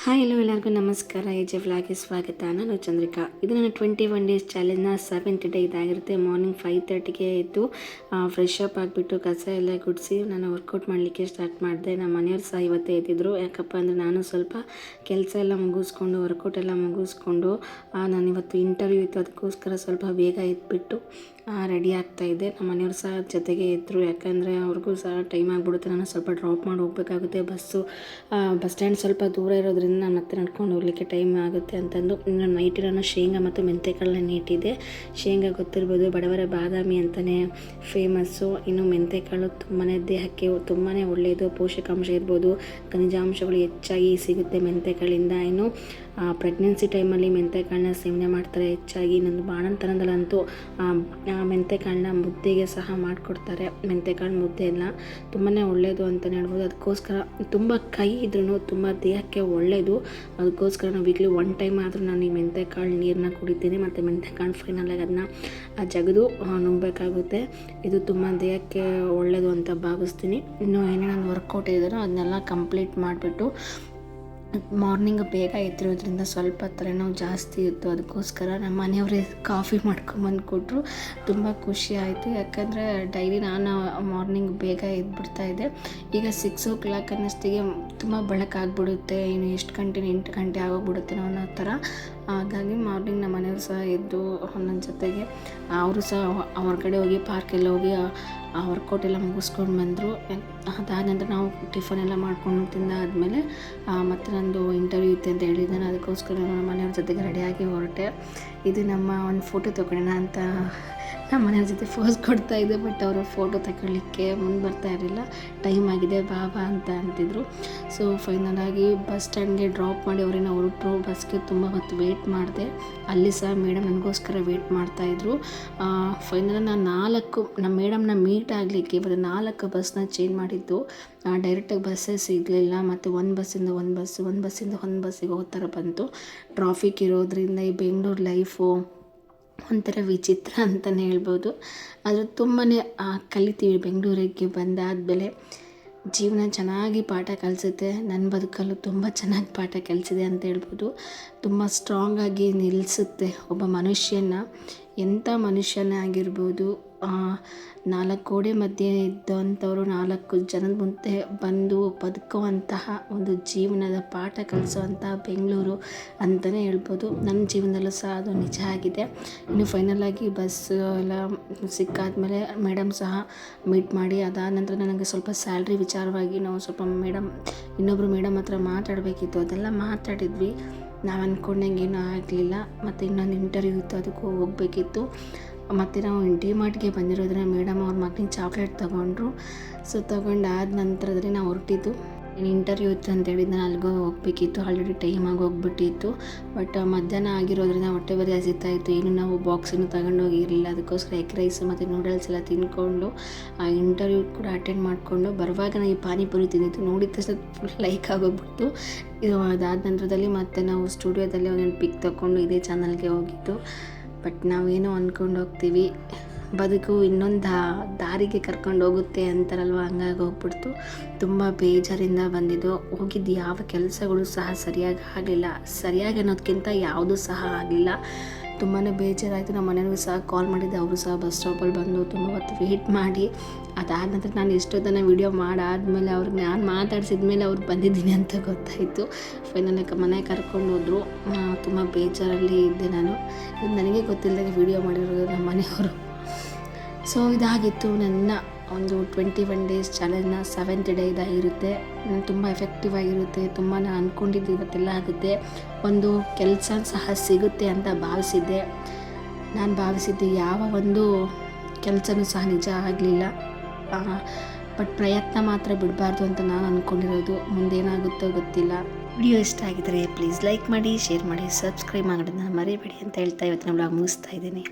Hi hello ಎಲ್ಲರಿಗೂ ನಮಸ್ಕಾರ. AJ ವ್ಲಾಗ್ಗೆ ಸ್ವಾಗತ. ನಾನು ಚಂದ್ರಿಕಾ. ಇದು ನನ್ನ 21 ಡೇಸ್ ಚಾಲೆಂಜ್ನ 7th ಡೇ ಇದಾಗಿರುತ್ತೆ. ಮಾರ್ನಿಂಗ್ 5:30ಗೆ ಎದ್ದು ಫ್ರೆಶ್ ಅಪ್ ಆಗಿಬಿಟ್ಟು ಕಸ ಎಲ್ಲ ಗುಡಿಸಿ ನಾನು ವರ್ಕೌಟ್ ಮಾಡಲಿಕ್ಕೆ ಸ್ಟಾರ್ಟ್ ಮಾಡಿದೆ. ನಮ್ಮ ಮನೆಯವ್ರು ಸಹ ಇವತ್ತೇ ಎದ್ದಿದ್ರು. ಯಾಕಪ್ಪ ಅಂದರೆ ನಾನು ಸ್ವಲ್ಪ ಕೆಲಸ ಎಲ್ಲ ಮುಗಿಸ್ಕೊಂಡು ವರ್ಕೌಟ್ ಎಲ್ಲ ಮುಗಿಸ್ಕೊಂಡು ನಾನಿವತ್ತು ಇಂಟರ್ವ್ಯೂ ಇತ್ತು, ಅದಕ್ಕೋಸ್ಕರ ಸ್ವಲ್ಪ ಬೇಗ ಎದ್ಬಿಟ್ಟು ರೆಡಿ ಆಗ್ತಾಯಿದ್ದೆ. ನಮ್ಮ ಮನೆಯವ್ರು ಸಹ ಜೊತೆಗೆ ಇದ್ದರು. ಯಾಕಂದರೆ ಅವ್ರಿಗೂ ಸಹ ಟೈಮ್ ಆಗಿಬಿಡುತ್ತೆ. ನಾನು ಸ್ವಲ್ಪ ಡ್ರಾಪ್ ಮಾಡಿ ಹೋಗಬೇಕಾಗುತ್ತೆ. ಬಸ್ ಸ್ಟ್ಯಾಂಡ್ ಸ್ವಲ್ಪ ದೂರ ಇರೋದ್ರಿಂದ ನಾನು ಮತ್ತೆ ನಡ್ಕೊಂಡು ಹೋಗಲಿಕ್ಕೆ ಟೈಮ್ ಆಗುತ್ತೆ ಅಂತಂದು ನೈಟ್ ನಾನು ಶೇಂಗಾ ಮತ್ತು ಮೆಂತೆಕಾಳನ್ನ ನೀಟಿದ್ದೆ. ಶೇಂಗಾ ಗೊತ್ತಿರ್ಬೋದು, ಬಡವರ ಬಾದಾಮಿ ಅಂತಲೇ ಫೇಮಸ್ಸು. ಇನ್ನು ಮೆಂತೆಕಾಳು ತುಂಬಾ ದೇಹಕ್ಕೆ ತುಂಬಾ ಒಳ್ಳೆಯದು. ಪೋಷಕಾಂಶ ಇರ್ಬೋದು, ಖನಿಜಾಂಶಗಳು ಹೆಚ್ಚಾಗಿ ಸಿಗುತ್ತೆ ಮೆಂತೆಕಾಳಿಂದ. ಇನ್ನು ಪ್ರೆಗ್ನೆನ್ಸಿ ಟೈಮಲ್ಲಿ ಮೆಂತೆಕಾಳನ್ನ ಸೇವನೆ ಮಾಡ್ತಾರೆ ಹೆಚ್ಚಾಗಿ. ನನ್ನ ಬಾಣಂತನದಲ್ಲಂತೂ ಮೆಂತೆಕಾಳನ್ನ ಮುದ್ದೆಗೆ ಸಹ ಮಾಡಿಕೊಡ್ತಾರೆ. ಮೆಂತೆಕಾಳು ಮುದ್ದೆ ಎಲ್ಲ ತುಂಬಾ ಒಳ್ಳೆಯದು ಅಂತಲೇ ಹೇಳ್ಬೋದು. ಅದಕ್ಕೋಸ್ಕರ ತುಂಬ ಕಹಿ ಇದ್ರೂ ತುಂಬ ದೇಹಕ್ಕೆ ಒಳ್ಳೆಯದು. ಅದಕ್ಕೋಸ್ಕರ ನಾವು ವೀಕ್ಲಿ 1 ಟೈಮ್ ಆದರೂ ನಾನು ಈ ಮೆಂತೆಕಾಳು ನೀರನ್ನ ಕುಡಿತೀನಿ. ಮತ್ತು ಮೆಂತೆಕಾಳು ಫೈನಲಾಗಿ ಅದನ್ನ ಜಗದು ನುಂಗಬೇಕಾಗುತ್ತೆ. ಇದು ತುಂಬ ದೇಹಕ್ಕೆ ಒಳ್ಳೆಯದು ಅಂತ ಭಾವಿಸ್ತೀನಿ. ಇನ್ನು ಏನೇನು ವರ್ಕೌಟ್ ಇದ್ದಾರೋ ಅದನ್ನೆಲ್ಲ ಕಂಪ್ಲೀಟ್ ಮಾಡಿಬಿಟ್ಟು ಮಾರ್ನಿಂಗ್ ಬೇಗ ಎದ್ದಿರೋದ್ರಿಂದ ಸ್ವಲ್ಪ ತಲೆನೋವು ಜಾಸ್ತಿ ಇತ್ತು. ಅದಕ್ಕೋಸ್ಕರ ನಮ್ಮ ಮನೆಯವರೇ ಕಾಫಿ ಮಾಡ್ಕೊಂಬಂದು ಕೊಟ್ಟರು. ತುಂಬ ಖುಷಿ ಆಯಿತು. ಯಾಕಂದರೆ ಡೈಲಿ ನಾನು ಮಾರ್ನಿಂಗ್ ಬೇಗ ಎದ್ಬಿಡ್ತಾಯಿದ್ದೆ. ಈಗ 6 o'clock ಅನ್ನೋಷ್ಟಿಗೆ ತುಂಬ ಬೆಳಕಾಗ್ಬಿಡುತ್ತೆ. ಇನ್ನು ಎಷ್ಟು ಗಂಟೆ 8 ಗಂಟೆ ಆಗೋಗ್ಬಿಡುತ್ತೆ ಅನ್ನೋ ಥರ. ಹಾಗಾಗಿ ಮಾರ್ನಿಂಗ್ ನಮ್ಮ ಮನೆಯವರು ಸಹ ಎದ್ದು ನನ್ನ ಜೊತೆಗೆ ಅವರು ಸಹ ಹೊರಗಡೆ ಹೋಗಿ ಪಾರ್ಕೆಲ್ಲ ಹೋಗಿ ವರ್ಕೌಟ್ ಎಲ್ಲ ಮುಗಿಸ್ಕೊಂಡು ಬಂದರು. ಅದಾದ ನಂತರ ನಾವು ಟಿಫನ್ ಎಲ್ಲ ಮಾಡ್ಕೊಂಡು ತಿಂದಾದಮೇಲೆ ಮತ್ತು ನಂದು ಇಂಟರ್ವ್ಯೂ ಇತ್ತು ಅಂತ ಹೇಳಿದ್ದಾನೆ. ಅದಕ್ಕೋಸ್ಕರ ನಮ್ಮ ಮನೆಯವ್ರ ಜೊತೆಗೆ ರೆಡಿಯಾಗಿ ಹೊರಟೆ. ಇದು ನಮ್ಮ ಒಂದು ಫೋಟೋ ತೊಗೊಳ್ಳೋಣ ಅಂತ ನಮ್ಮ ಮನೆಯವ್ರ ಜೊತೆ ಫೋಸ್ ಕೊಡ್ತಾಯಿದ್ದೆ. ಬಟ್ ಅವರು ಫೋಟೋ ತಗೊಳ್ಳಿಕ್ಕೆ ಮುಂದೆ ಬರ್ತಾ ಇರಲಿಲ್ಲ. ಟೈಮ್ ಆಗಿದೆ ಬಾಬಾ ಅಂತ ಅಂತಿದ್ರು. ಸೊ ಫೈನಲಾಗಿ ಬಸ್ ಸ್ಟ್ಯಾಂಡ್ಗೆ ಡ್ರಾಪ್ ಮಾಡಿ ಅವರೇನೋ ಹೊರಟರು. ಬಸ್ಗೆ ತುಂಬ ಹೊತ್ತು ವೆಯ್ಟ್ ಮಾಡಿದೆ. ಅಲ್ಲಿ ಸಹ ಮೇಡಮ್ ನನಗೋಸ್ಕರ ವೆಯ್ಟ್ ಮಾಡ್ತಾಯಿದ್ರು. ಫೈನಲ್ ನಾನು ನಮ್ಮ ಮೇಡಮ್ನ ಮೀಟ್ ಆಗಲಿಕ್ಕೆ ಇವತ್ತು 4 ಬಸ್ನ ಚೇಂಜ್ ಮಾಡಿದ್ದು. ಡೈರೆಕ್ಟಾಗಿ ಬಸ್ಸೇ ಸಿಗಲಿಲ್ಲ. ಮತ್ತು ಒಂದು ಬಸ್ಸಿಂದ ಒಂದು ಬಸ್ಸಿಗೆ ಹೋಗೋ ಥರ ಬಂತು. ಟ್ರಾಫಿಕ್ ಇರೋದ್ರಿಂದ ಈ ಬೆಂಗಳೂರು ಲೈಫು ಒಂಥರ ವಿಚಿತ್ರ ಅಂತಲೇ ಹೇಳ್ಬೋದು. ಆದರೆ ತುಂಬಾ ಕಲಿತೀವಿ. ಬೆಂಗಳೂರಿಗೆ ಬಂದಾದಮೇಲೆ ಜೀವನ ಚೆನ್ನಾಗಿ ಪಾಠ ಕಲಿಸುತ್ತೆ. ನನ್ನ ಬದುಕಲ್ಲೂ ತುಂಬ ಚೆನ್ನಾಗಿ ಪಾಠ ಕಲಿಸಿದೆ ಅಂತ ಹೇಳ್ಬೋದು. ತುಂಬ ಸ್ಟ್ರಾಂಗಾಗಿ ನಿಲ್ಲಿಸುತ್ತೆ ಒಬ್ಬ ಮನುಷ್ಯನ. ಎಂಥ ಮನುಷ್ಯನೇ ಆಗಿರ್ಬೋದು, 4 ಗೋಡೆ ಮಧ್ಯೆ ಇದ್ದಂಥವ್ರು 4 ಜನದ ಮುಂದೆ ಬಂದು ಬದುಕುವಂತಹ ಒಂದು ಜೀವನದ ಪಾಠ ಕಲಿಸುವಂತಹ ಬೆಂಗಳೂರು ಅಂತಲೇ ಹೇಳ್ಬೋದು. ನನ್ನ ಜೀವನದಲ್ಲೂ ಸಹ ಅದು ನಿಜ ಆಗಿದೆ. ಇನ್ನು ಫೈನಲಾಗಿ ಬಸ್ ಎಲ್ಲ ಸಿಕ್ಕಾದ್ಮೇಲೆ ಮೇಡಮ್ ಸಹ ಮೀಟ್ ಮಾಡಿ ಅದಾದ ನಂತರ ನನಗೆ ಸ್ವಲ್ಪ ಸ್ಯಾಲ್ರಿ ವಿಚಾರವಾಗಿ ನಾವು ಸ್ವಲ್ಪ ಇನ್ನೊಬ್ಬರು ಮೇಡಮ್ ಹತ್ರ ಮಾತಾಡಬೇಕಿತ್ತು. ಅದೆಲ್ಲ ಮಾತಾಡಿದ್ವಿ. ನಾವು ಅಂದ್ಕೊಂಡಂಗೆ ಏನೂ ಆಗಲಿಲ್ಲ. ಮತ್ತು ಇನ್ನೊಂದು ಇಂಟರ್ವ್ಯೂ ಇತ್ತು, ಅದಕ್ಕೂ ಹೋಗಬೇಕಿತ್ತು. ಮತ್ತು ನಾವು ಡಿಮಾರ್ಟ್ಗೆ ಬಂದಿರೋದ್ರೆ ಮೇಡಮ್ ಅವ್ರ ಮಗನಿಗೆ ಚಾಕ್ಲೇಟ್ ತೊಗೊಂಡ್ರು. ಸೊ ತೊಗೊಂಡಾದ ನಂತರದಲ್ಲಿ ನಾವು ಹೊರಟಿದ್ದು. ಇಂಟರ್ವ್ಯೂ ಇತ್ತು ಅಂತ ಹೇಳಿದ್ದು ನಾನು ಅಲ್ಲಿಗೂ ಹೋಗಬೇಕಿತ್ತು. ಆಲ್ರೆಡಿ ಟೈಮ್ ಆಗಿ ಹೋಗ್ಬಿಟ್ಟಿತ್ತು. ಬಟ್ ಮಧ್ಯಾಹ್ನ ಆಗಿರೋದ್ರಿಂದ ಹೊಟ್ಟೆ ಬರೀ ಹಸಿತಾಯಿತ್ತು. ಏನು ನಾವು ಬಾಕ್ಸನ್ನು ತಗೊಂಡು ಹೋಗಿರಲಿಲ್ಲ. ಅದಕ್ಕೋಸ್ಕರ ಎಗ್ ರೈಸ್ ಮತ್ತು ನೂಡಲ್ಸ್ ಎಲ್ಲ ತಿಂದ್ಕೊಂಡು ಆ ಇಂಟರ್ವ್ಯೂ ಕೂಡ ಅಟೆಂಡ್ ಮಾಡಿಕೊಂಡು ಬರುವಾಗ ನಾನು ಈ ಪಾನಿಪುರಿ ತಿಂದಿದ್ದು. ನೋಡಿದ ತಕ್ಷಣ ಫುಲ್ ಲೈಕ್ ಆಗೋಗ್ಬಿಟ್ಟು. ಇದು ಅದಾದ ನಂತರದಲ್ಲಿ ಮತ್ತು ನಾವು ಸ್ಟುಡಿಯೋದಲ್ಲಿ ಒಂದೊಂದು ಪಿಕ್ ತೊಗೊಂಡು ಇದೇ ಚಾನಲ್ಗೆ ಹೋಗಿದ್ದು. ಬಟ್ ನಾವೇನೋ ಅಂದ್ಕೊಂಡು ಹೋಗ್ತೀವಿ, ಬದುಕು ಇನ್ನೊಂದು ದಾರಿಗೆ ಕರ್ಕೊಂಡು ಹೋಗುತ್ತೆ ಅಂತಾರಲ್ವ, ಹಂಗಾಗಿ ಹೋಗ್ಬಿಡ್ತು. ತುಂಬ ಬೇಜಾರಿಂದ ಬಂದಿದ್ದು. ಹೋಗಿದ್ದು ಯಾವ ಕೆಲಸಗಳು ಸಹ ಸರಿಯಾಗಿ ಆಗಲಿಲ್ಲ. ಸರಿಯಾಗಿ ಅನ್ನೋದಕ್ಕಿಂತ ಯಾವುದೂ ಸಹ ಆಗಲಿಲ್ಲ. ತುಂಬಾ ಬೇಜಾರಾಯಿತು. ನಮ್ಮ ಮನೆಯವ್ರಿಗೂ ಸಹ ಕಾಲ್ ಮಾಡಿದ್ದೆ. ಅವರು ಸಹ ಬಸ್ ಸ್ಟಾಪಲ್ಲಿ ಬಂದು ತುಂಬ ಹೊತ್ತು ವೆಯ್ಟ್ ಮಾಡಿ ಅದಾದ ನಂತರ ನಾನು ಎಷ್ಟೊತ್ತನ ವೀಡಿಯೋ ಮಾಡಾದಮೇಲೆ ಅವ್ರಿಗೆ ನಾನು ಮಾತಾಡ್ಸಿದ ಮೇಲೆ ಅವ್ರು ಬಂದಿದ್ದೀನಿ ಅಂತ ಗೊತ್ತಾಯಿತು. ಫೈನಲಾಗಿ ಮನೆಗೆ ಕರ್ಕೊಂಡು ಹೋದರು. ತುಂಬ ಬೇಜಾರಲ್ಲಿ ಇದ್ದೆ ನಾನು. ಇದು ನನಗೆ ಗೊತ್ತಿಲ್ಲದೆ ವೀಡಿಯೋ ಮಾಡಿರೋದು ನಮ್ಮ ಮನೆಯವರು. ಸೊ ಇದಾಗಿತ್ತು ನನ್ನ ಒಂದು 21 ಡೇಸ್ ಚಾಲೆಂಜ್ನ 7th ಡೇ ಇದಾಗಿರುತ್ತೆ. ತುಂಬ ಎಫೆಕ್ಟಿವ್ ಆಗಿರುತ್ತೆ. ತುಂಬ ನಾನು ಅಂದ್ಕೊಂಡಿದ್ದು ಇವತ್ತೆಲ್ಲ ಆಗುತ್ತೆ. ಒಂದು ಕೆಲಸ ಸಹ ಸಿಗುತ್ತೆ ಅಂತ ಭಾವಿಸಿದ್ದೆ. ನಾನು ಭಾವಿಸಿದ್ದೆ ಯಾವ ಒಂದು ಕೆಲಸನೂ ಸಹ ನಿಜ ಆಗಲಿಲ್ಲ. ಬಟ್ ಪ್ರಯತ್ನ ಮಾತ್ರ ಬಿಡಬಾರ್ದು ಅಂತ ನಾನು ಅಂದ್ಕೊಂಡಿರೋದು. ಮುಂದೇನಾಗುತ್ತೋ ಗೊತ್ತಿಲ್ಲ. ವಿಡಿಯೋ ಇಷ್ಟ ಆಗಿದ್ದರೆ ಪ್ಲೀಸ್ ಲೈಕ್ ಮಾಡಿ, ಶೇರ್ ಮಾಡಿ, ಸಬ್ಸ್ಕ್ರೈಬ್ ಮಾಡೋದನ್ನ ಮರಿಬೇಡಿ ಅಂತ ಹೇಳ್ತಾ ಇವತ್ತಿನ ವ್ಲಾಗ್ ಮುಗಿಸ್ತಾ ಇದ್ದೀನಿ.